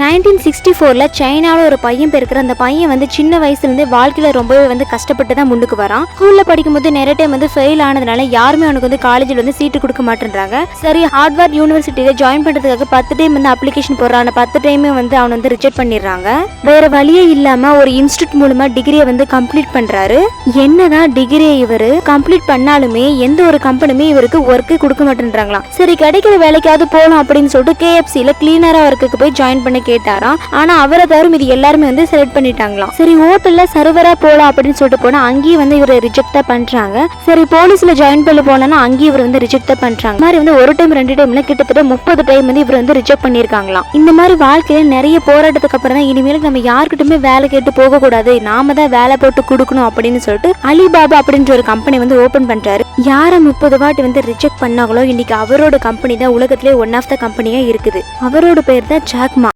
1964ல சைனாவில் ஒரு பையன் பிறக்கிற. அந்த பையன் வந்து சின்ன வயசுலேருந்தே வாழ்க்கையில் ரொம்பவே வந்து கஷ்டப்பட்டு தான் முன்னுக்கு வரான். ஸ்கூலில் படிக்கும்போது நிறைய டைம் வந்து ஃபெயில் ஆனதுனால யாருமே அவனுக்கு வந்து காலேஜில் வந்து சீட்டு கொடுக்க மாட்டேன்றாங்க. சரி, ஹார்வர்ட் யூனிவர்சிட்டியில் ஜாயின் பண்ணுறதுக்காக 10 டைம் வந்து அப்ளிகேஷன் போடுறான். 10 டைமே வந்து அவனை வந்து ரிஜெக்ட் பண்ணிடுறாங்க. வேற வழியே இல்லாமல் ஒரு இன்ஸ்டியூட் மூலமா டிகிரியை வந்து கம்ப்ளீட் பண்ணுறாரு. என்னதான் டிகிரியை இவர் கம்ப்ளீட் பண்ணாலுமே எந்த ஒரு கம்பெனியுமே இவருக்கு ஒர்க்கு கொடுக்க மாட்டேன்றாங்களாம். சரி, கிடைக்கிற வேலைக்காவது போகலாம் அப்படின்னு சொல்லிட்டு KFCல கிளீனரா ஒர்க்குக்கு போய் ஜாயின் பண்ண கேட்டாராம். ஆனா அவரை தவிர இது எல்லாருமே வந்து செலக்ட் பண்ணிட்டாங்களாம். சரி, ஹோட்டல்ல சர்வரா போலாம் அப்படின்னு சொல்லிட்டு போனா அங்கேயும் வந்து இவரை ரிஜெக்ட் தான் பண்றாங்க. சரி, போலீஸ்ல ஜாயின் பண்ண போனா அங்கேயும் இவர் வந்து ரிஜெக்ட் தான் பண்றாங்க. மாதிரி வந்து ஒரு டைம் 2 டைம்ல கிட்டத்தட்ட 30 டைம் வந்து இவர் வந்து ரிஜெக்ட் பண்ணிருக்காங்களாம். இந்த மாதிரி வாழ்க்கையில நிறைய போராட்டத்துக்கு அப்புறம் தான் இனிமேல் நம்ம யாருக்கிட்டுமே வேலை கேட்டு போக கூடாது, நாம தான் வேலை போட்டு கொடுக்கணும் அப்படின்னு சொல்லிட்டு அலிபாபா அப்படின்ற ஒரு கம்பெனி வந்து ஓபன் பண்றாரு. யாரை 30 வாட்டி வந்து ரிஜெக்ட் பண்ணாங்களோ இன்னைக்கு அவரோட கம்பெனி தான் உலகத்திலே ஒன் ஆஃப் த கம்பெனியா இருக்குது. அவரோட பேர் தான் ஜாக்மா.